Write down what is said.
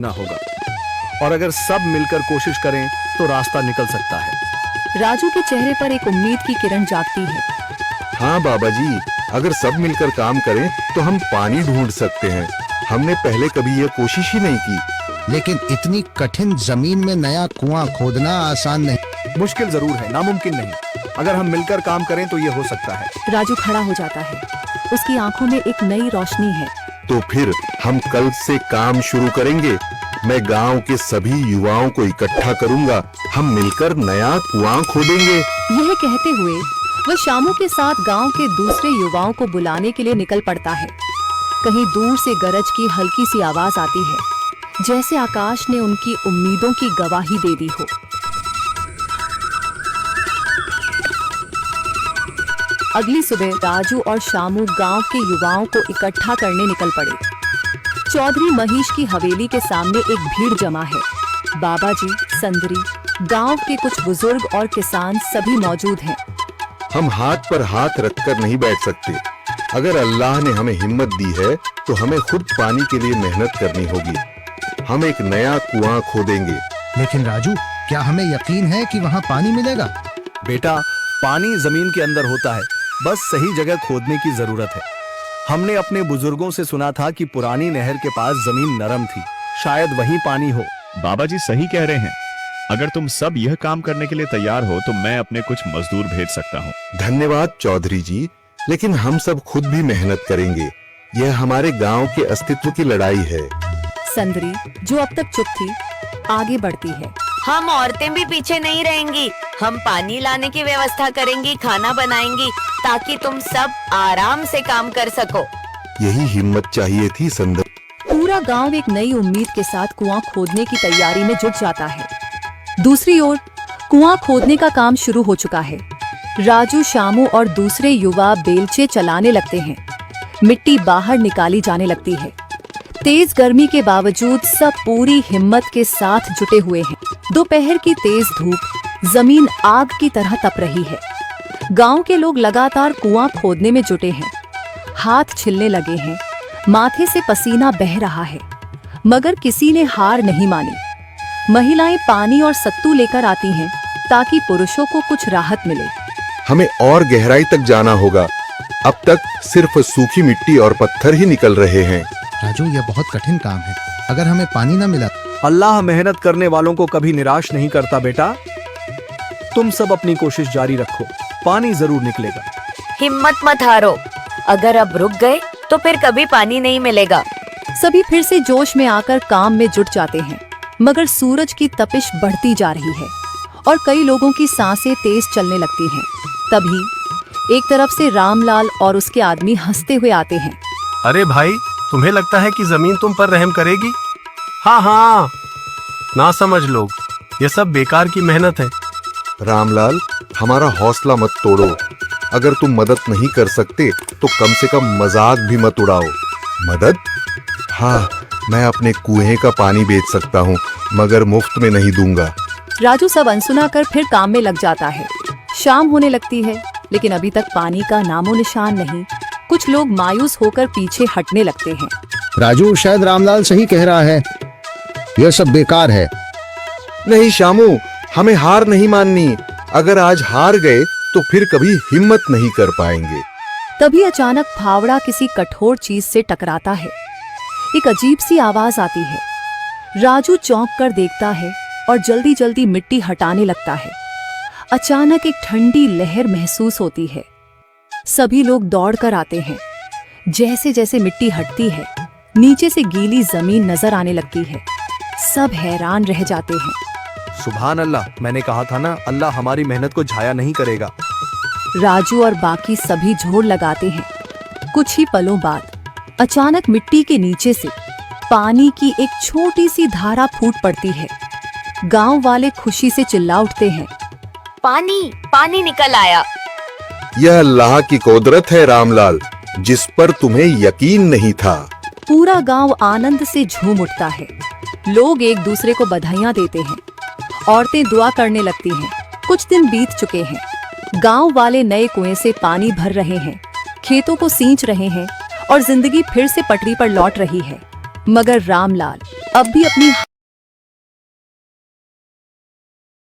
ना होगा, और अगर सब मिलकर कोशिश करें तो रास्ता निकल सकता है। राजू के चेहरे पर एक उम्मीद की किरण जागती है। हाँ बाबा जी, अगर सब मिलकर काम करें तो हम पानी ढूंढ सकते हैं। हमने पहले कभी यह कोशिश ही नहीं की। लेकिन इतनी कठिन जमीन में नया कुआं खोदना आसान नहीं। मुश्किल जरूर है, नामुमकिन नहीं। अगर हम मिलकर काम करें तो ये हो सकता है। राजू खड़ा हो जाता है। उसकी आंखों में एक नई रोशनी है। तो फिर हम कल से काम शुरू करेंगे। मैं गांव के सभी युवाओं को इकट्ठा करूंगा। हम मिलकर नया कुआं खोदेंगे। यह कहते हुए वह शामू के साथ गांव के दूसरे युवाओं को बुलाने के लिए निकल पड़ता है। कहीं दूर से गरज की हल्की सी आवाज आती है, जैसे आकाश ने उनकी उम्मीदों की गवाही दे दी हो। अगली सुबह राजू और शामू गांव के युवाओं को इकट्ठा करने निकल पड़े। चौधरी महेश की हवेली के सामने एक भीड़ जमा है। बाबा जी, संदरी, गांव के कुछ बुजुर्ग और किसान सभी मौजूद हैं। हम हाथ पर हाथ रखकर नहीं बैठ सकते। अगर अल्लाह ने हमें हिम्मत दी है तो हमें खुद पानी के लिए मेहनत करनी होगी। हम एक नया कुआं खोदेंगे। लेकिन राजू, क्या हमें यकीन है कि वहाँ पानी मिलेगा? बेटा, पानी जमीन के अंदर होता है, बस सही जगह खोदने की जरूरत है। हमने अपने बुजुर्गों से सुना था कि पुरानी नहर के पास जमीन नरम थी, शायद वहीं पानी हो। बाबा जी सही कह रहे हैं। अगर तुम सब यह काम करने के लिए तैयार हो तो मैं अपने कुछ मजदूर भेज सकता हूँ। धन्यवाद चौधरी जी, लेकिन हम सब खुद भी मेहनत करेंगे। यह हमारे गांव के अस्तित्व की लड़ाई है। संदरी, जो अब तक चुप थी, आगे बढ़ती है। हम औरतें भी पीछे नहीं रहेंगी। हम पानी लाने की व्यवस्था करेंगी, खाना बनाएंगी, ताकि तुम सब आराम से काम कर सको। यही हिम्मत चाहिए थी संदर। पूरा गांव एक नई उम्मीद के साथ कुआं खोदने की तैयारी में जुट जाता है। दूसरी ओर कुआं खोदने का काम शुरू हो चुका है। राजू, शामू और दूसरे युवा बेलचे चलाने लगते हैं। मिट्टी बाहर निकाली जाने लगती है। तेज गर्मी के बावजूद सब पूरी हिम्मत के साथ जुटे हुए हैं। दोपहर की तेज धूप जमीन आग की तरह तप रही है। गांव के लोग लगातार कुआं खोदने में जुटे हैं। हाथ छिलने लगे हैं, माथे से पसीना बह रहा है, मगर किसी ने हार नहीं मानी। महिलाएं पानी और सत्तू लेकर आती हैं ताकि पुरुषों को कुछ राहत मिले। हमें और गहराई तक जाना होगा। अब तक सिर्फ सूखी मिट्टी और पत्थर ही निकल रहे हैं। राजू, यह बहुत कठिन काम है। अगर हमें पानी न मिला। अल्लाह मेहनत करने वालों को कभी निराश नहीं करता बेटा। तुम सब अपनी कोशिश जारी रखो, पानी जरूर निकलेगा। हिम्मत मत हारो। अगर अब रुक गए तो फिर कभी पानी नहीं मिलेगा। सभी फिर से जोश में आकर काम में जुट जाते हैं, मगर सूरज की तपिश बढ़ती जा रही है और कई लोगों की सांसें तेज चलने लगती हैं। तभी एक तरफ से रामलाल और उसके आदमी हंसते हुए आते हैं। अरे भाई, तुम्हें लगता है कि जमीन तुम पर रहम करेगी? हाँ हाँ, ना समझ लोग, ये सब बेकार की मेहनत है। रामलाल, हमारा हौसला मत तोड़ो। अगर तुम मदद नहीं कर सकते तो कम से कम मजाक भी मत उड़ाओ। मदद? हाँ, मैं अपने कुएं का पानी बेच सकता हूँ, मगर मुफ्त में नहीं दूंगा। राजू सब अनसुना कर फिर काम में लग जाता है। शाम होने लगती है, लेकिन अभी तक पानी का नामो निशान नहीं। कुछ लोग मायूस होकर पीछे हटने लगते हैं। राजू, शायद रामलाल सही कह रहा है। यह सब बेकार है। नहीं शामू, हमें हार नहीं माननी। अगर आज हार गए तो फिर कभी हिम्मत नहीं कर पाएंगे। तभी अचानक फावड़ा किसी कठोर चीज से टकराता है। एक अजीब सी आवाज आती है। राजू चौंक कर देखता है और जल्दी जल्दी मिट्टी हटाने लगता है। अचानक एक ठंडी लहर महसूस होती है। सभी लोग दौड़ कर आते हैं। जैसे जैसे मिट्टी हटती है, नीचे से गीली जमीन नजर आने लगती है। सब हैरान रह जाते हैं। सुभान अल्लाह, मैंने कहा था ना, अल्लाह हमारी मेहनत को जाया नहीं करेगा। राजू और बाकी सभी जोर लगाते हैं। कुछ ही पलों बाद अचानक मिट्टी के नीचे से पानी की एक छोटी सी धारा फूट पड़ती है। गांव वाले खुशी से चिल्ला उठते हैं। पानी पानी निकल आया। यह अल्लाह की कुदरत है रामलाल, जिस पर तुम्हें यकीन नहीं था। पूरा गांव आनंद से झूम उठता है। लोग एक दूसरे को बधाइयां देते हैं। औरतें दुआ करने लगती हैं। कुछ दिन बीत चुके हैं। गांव वाले नए कुएं से पानी भर रहे हैं, खेतों को सींच रहे हैं और जिंदगी फिर से पटरी पर लौट रही है। मगर रामलाल अब भी अपनी